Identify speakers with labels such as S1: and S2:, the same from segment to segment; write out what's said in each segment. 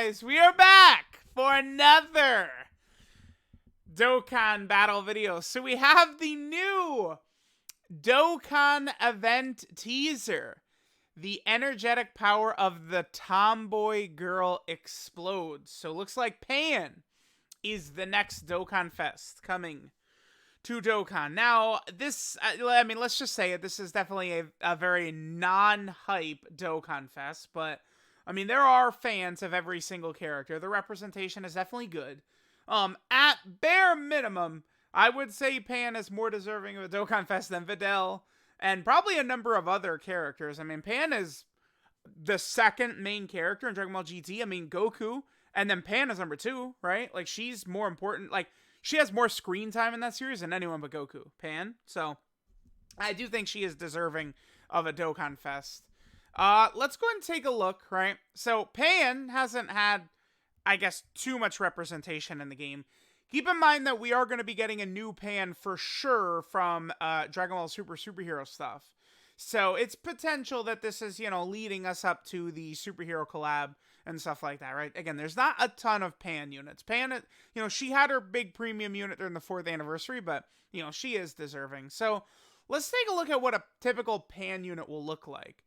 S1: guys? We are back for another Dokkan battle video. So we have the new Dokkan event teaser. The energetic power of the tomboy girl explodes. So it looks like Pan is the next Dokkan Fest coming to Dokkan. Now, this, I mean, let's just say it. This is definitely a very non-hype Dokkan Fest, but I mean, there are fans of every single character. The representation is definitely good. At bare minimum, I would say Pan is more deserving of a Dokkan Fest than Videl, and probably a number of other characters. I mean, Pan is the second main character in Dragon Ball GT. I mean, Goku, and then Pan is number 2, right? Like, she's more important. Like, she has more screen time in that series than anyone but Goku, Pan. So, I do think she is deserving of a Dokkan Fest. Let's go ahead and take a look, right? So, Pan hasn't had, I guess, too much representation in the game. Keep in mind that we are going to be getting a new Pan for sure from Dragon Ball Superhero stuff. So, it's potential that this is, you know, leading us up to the superhero collab and stuff like that, right? Again, there's not a ton of Pan units. Pan, you know, she had her big premium unit during the 4th anniversary, but, you know, she is deserving. So, let's take a look at what a typical Pan unit will look like.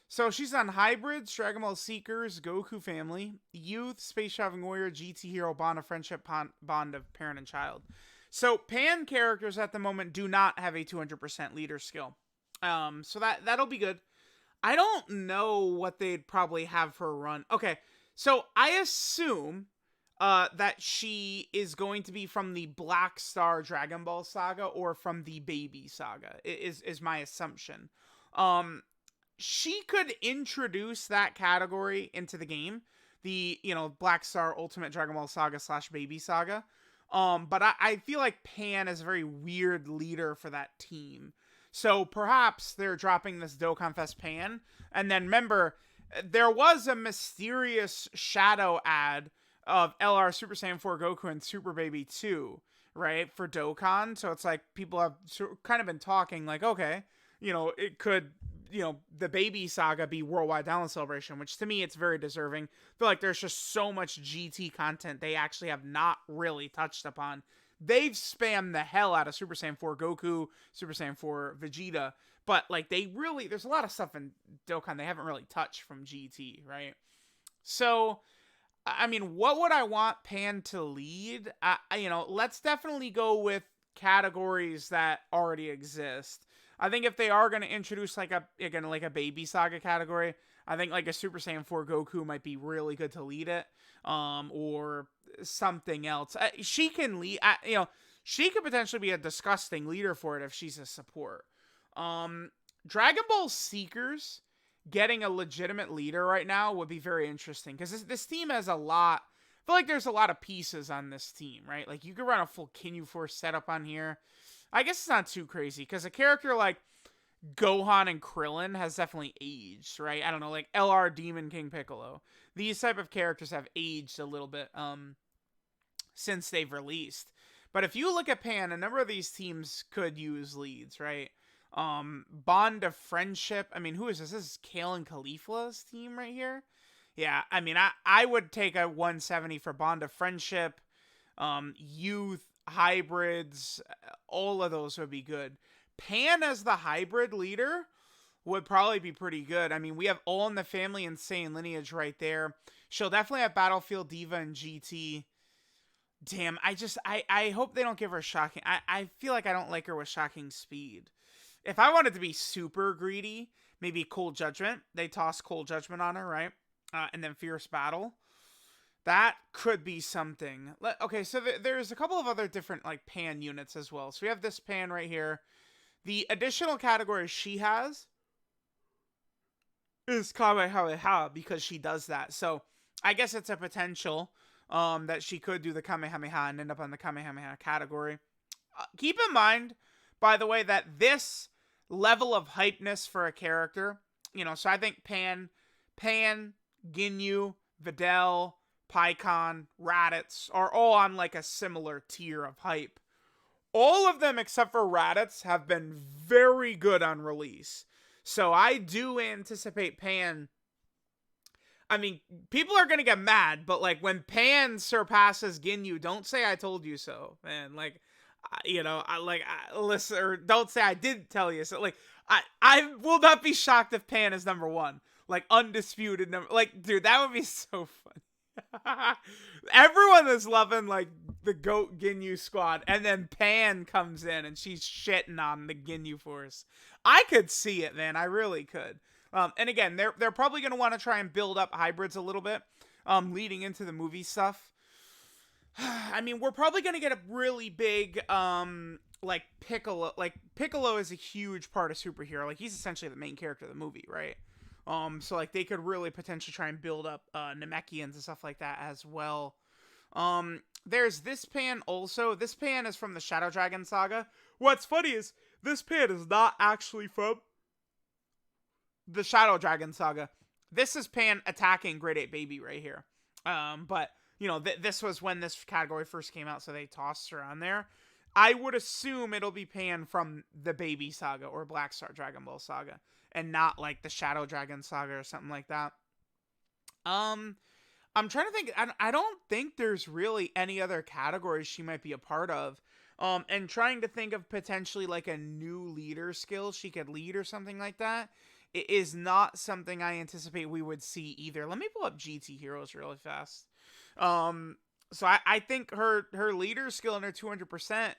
S1: So she's on Hybrids, Dragon Ball Seekers, Goku Family, Youth, Space Traveling Warrior, GT Hero, Bond of Friendship, Bond of Parent and Child. So Pan characters at the moment do not have a 200% leader skill. So that'll be good. I don't know what they'd probably have for a run. Okay, so I assume that she is going to be from the Black Star Dragon Ball saga or from the Baby saga, is my assumption. She could introduce that category into the game, the, you know, Black Star Ultimate Dragon Ball Saga / Baby Saga. But I feel like Pan is a very weird leader for that team. So perhaps they're dropping this Dokkan Fest Pan. And then remember, there was a mysterious shadow ad of LR Super Saiyan 4 Goku and Super Baby 2, right, for Dokkan. So it's like people have kind of been talking like, okay, you know, it could, you know, the Baby Saga be Worldwide Download Celebration, which to me, it's very deserving. I feel like there's just so much GT content they actually have not really touched upon. They've spammed the hell out of Super Saiyan 4 Goku, Super Saiyan 4 Vegeta, but like there's a lot of stuff in Dokkan they haven't really touched from GT, right? So, I mean, what would I want Pan to lead? You know, let's definitely go with categories that already exist. I think if they are going to introduce like a Baby Saga category, I think like a Super Saiyan 4 Goku might be really good to lead it, or something else. She can lead, you know, she could potentially be a disgusting leader for it if she's a support. Dragon Ball Seekers getting a legitimate leader right now would be very interesting because this team has a lot. I feel like there's a lot of pieces on this team, right? Like you could run a full Kinyu Force setup on here. I guess it's not too crazy, because a character like Gohan and Krillin has definitely aged, right? I don't know, like LR Demon King Piccolo. These type of characters have aged a little bit since they've released. But if you look at Pan, a number of these teams could use leads, right? Bond of Friendship. I mean, who is this? This is Kale and Caulifla's team right here. Yeah, I mean, I would take a 170 for Bond of Friendship. Youth, Hybrids, all of those would be good. Pan as the hybrid leader would probably be pretty good. I mean, we have All in the Family Insane Lineage right there. She'll definitely have Battlefield Diva and GT. Damn, I hope they don't give her shocking. I feel like I don't like her with shocking speed. If I wanted to be super greedy, maybe Cold Judgment. They toss Cold Judgment on her, right? And then Fierce Battle. That could be something. Okay, so there's a couple of other different like Pan units as well. So we have this Pan right here. The additional category she has is Kamehameha because she does that. So I guess it's a potential that she could do the Kamehameha and end up on the Kamehameha category. Keep in mind, by the way, that this level of hypeness for a character, you know, so I think Pan, Ginyu, Videl, Pycon, Raditz are all on like a similar tier of hype. All of them except for Raditz have been very good on release. So I do anticipate Pan I mean, people are gonna get mad, but like when Pan surpasses Ginyu, don't say I told you so, man. Like, listen, or don't say I didn't tell you so. Like, I will not be shocked if Pan is number one, like undisputed number. Like, dude, that would be so fun. Everyone is loving like the GOAT Ginyu squad, and then Pan comes in and she's shitting on the Ginyu force. I could see it, man. I really could. And again, they're probably going to want to try and build up hybrids a little bit, leading into the movie stuff. I mean, we're probably going to get a really big, like Piccolo. Like Piccolo is a huge part of superhero. Like he's essentially the main character of the movie, right? So like they could really potentially try and build up Namekians and stuff like that as well. There's this Pan also. This Pan is from the Shadow Dragon saga. What's funny is this Pan is not actually from the Shadow Dragon saga. This is Pan attacking Grade 8 Baby right here. But, you know, this was when this category first came out, so they tossed her on there. I would assume it'll be Pan from the Baby saga or Black Star Dragon Ball saga, and not like the Shadow Dragon saga or something like that. I'm trying to think. I don't think there's really any other categories she might be a part of. And trying to think of potentially like a new leader skill she could lead or something like that. It is not something I anticipate we would see either. Let me pull up GT Heroes really fast. So I think her leader skill and her 200%,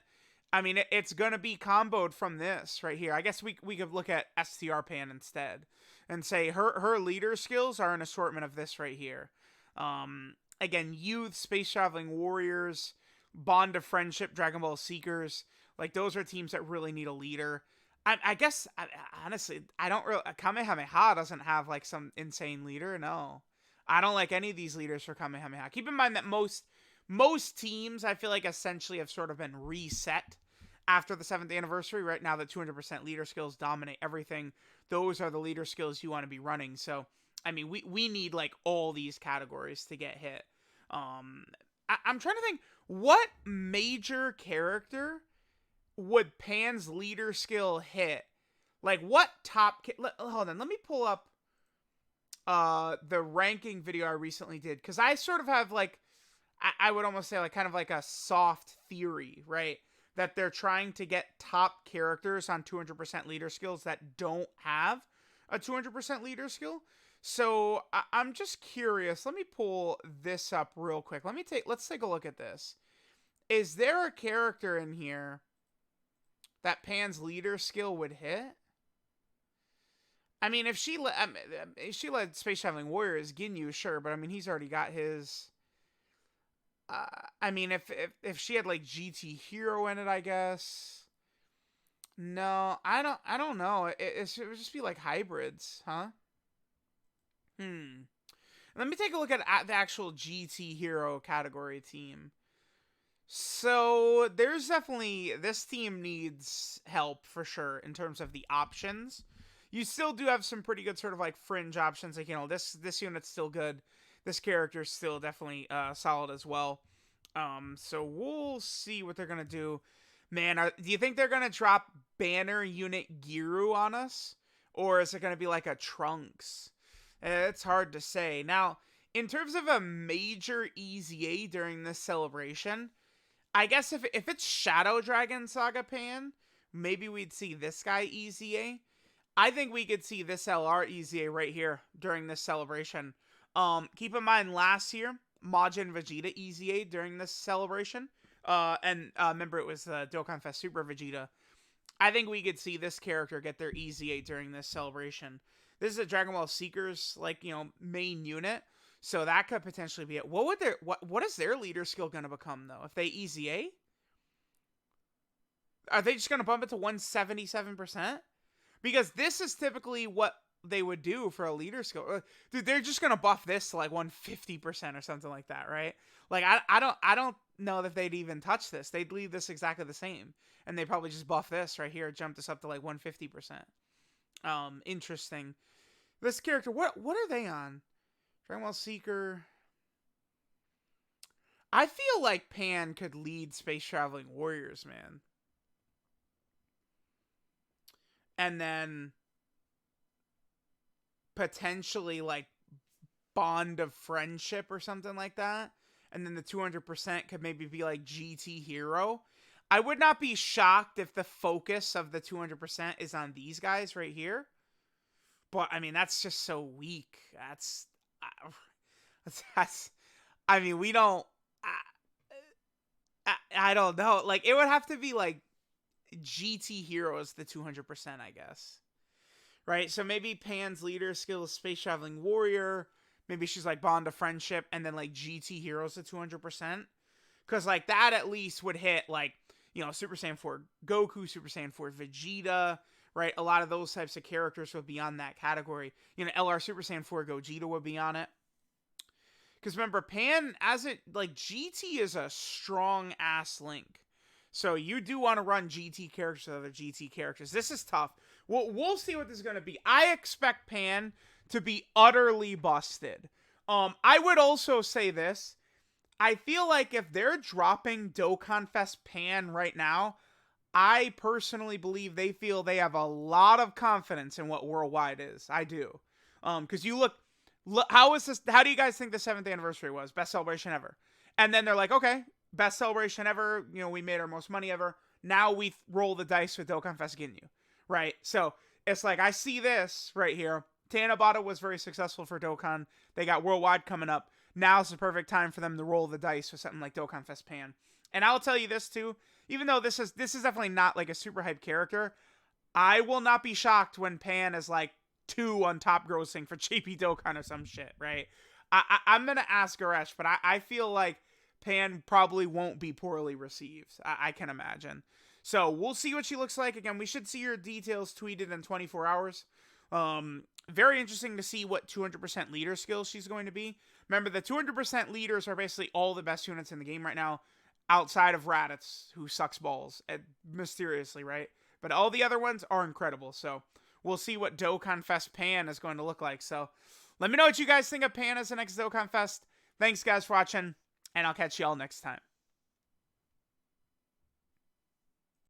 S1: I mean, it's going to be comboed from this right here. I guess we could look at STR Pan instead and say her leader skills are an assortment of this right here. Again, Youth, Space Traveling Warriors, Bond of Friendship, Dragon Ball Seekers. Like, those are teams that really need a leader. I guess, honestly, I don't really... Kamehameha doesn't have, like, some insane leader. No. I don't like any of these leaders for Kamehameha. Keep in mind that most teams, I feel like, essentially have sort of been reset after the 7th anniversary. Right now, the 200% leader skills dominate everything. Those are the leader skills you want to be running. So, I mean, we need, like, all these categories to get hit. I'm trying to think, what major character would Pan's leader skill hit? Like, what top... hold on, let me pull up the ranking video I recently did, because I sort of have, like, I would almost say, like, kind of like a soft theory, right? That they're trying to get top characters on 200% leader skills that don't have a 200% leader skill. So, I'm just curious. Let me pull this up real quick. Let's take a look at this. Is there a character in here that Pan's leader skill would hit? I mean, if she led Space Traveling Warriors, Ginyu, sure, but I mean, he's already got his... I mean, if she had, like, GT Hero in it, I guess... No, I don't know. It would just be, like, hybrids, huh? Let me take a look at the actual GT Hero category team. So, there's definitely... This team needs help, for sure, in terms of the options. You still do have some pretty good sort of, like, fringe options. Like, you know, this unit's still good. This character's still definitely solid as well. So, we'll see what they're going to do. Man, do you think they're going to drop Banner Unit Giru on us? Or is it going to be like a Trunks? It's hard to say. Now, in terms of a major EZA during this celebration... I guess if it's Shadow Dragon Saga Pan, maybe we'd see this guy EZA. I think we could see this LR EZA right here during this celebration. Keep in mind, last year, Majin Vegeta EZA during this celebration. Remember, it was DOKKANFEST Super Vegeta. I think we could see this character get their EZA during this celebration. This is a Dragon Ball Seekers, like, you know, main unit. So that could potentially be it. What is their leader skill going to become, though? If they EZA? Are they just going to bump it to 177%? Because this is typically what they would do for a leader skill. Dude, they're just going to buff this to like 150% or something like that, right? Like, I don't know that they'd even touch this. They'd leave this exactly the same. And they probably just buff this right here, jump this up to like 150%. Interesting. This character, what are they on? Dragon Ball Seeker. I feel like Pan could lead Space Traveling Warriors, man. And then potentially, like, bond of friendship or something like that. And then the 200% could maybe be like GT hero. I would not be shocked if the focus of the 200% is on these guys right here. But I mean, that's just so weak. I mean, we don't. I don't know. Like, it would have to be like GT heroes, the 200%, I guess. Right? So maybe Pan's leader skill is space traveling warrior. Maybe she's like bond of friendship, and then like GT heroes, the 200%. Because like that at least would hit like, you know, Super Saiyan 4 Goku, Super Saiyan 4 Vegeta, right? A lot of those types of characters would be on that category. You know, LR Super Saiyan 4 Gogeta would be on it. Because remember, Pan, as it, like, GT is a strong-ass link. So you do want to run GT characters with other GT characters. This is tough. We'll see what this is going to be. I expect Pan to be utterly busted. I would also say this. I feel like if they're dropping DOKKANFEST Pan right now, I personally believe they feel they have a lot of confidence in what Worldwide is. I do. Because you look, how do you guys think the 7th anniversary was? Best celebration ever. And then they're like, okay, best celebration ever. You know, we made our most money ever. Now we roll the dice with DOKKANFEST Ginyu. Right? So it's like, I see this right here. Tanabata was very successful for Dokkan. They got Worldwide coming up. Now's the perfect time for them to roll the dice with something like DOKKANFEST Pan. And I'll tell you this too, even though this is definitely not like a super hype character, I will not be shocked when Pan is like 2 on top grossing for JP Dokkan or some shit, right? I'm going to ask Goresh, but I feel like Pan probably won't be poorly received. I can imagine. So we'll see what she looks like. Again, we should see her details tweeted in 24 hours. Very interesting to see what 200% leader skills she's going to be. Remember, the 200% leaders are basically all the best units in the game right now, outside of Raditz, who sucks balls, mysteriously, right? But all the other ones are incredible, so we'll see what DOKKANFEST Pan is going to look like. So let me know what you guys think of Pan as the next DOKKANFEST. Thanks, guys, for watching, and I'll catch you all next time.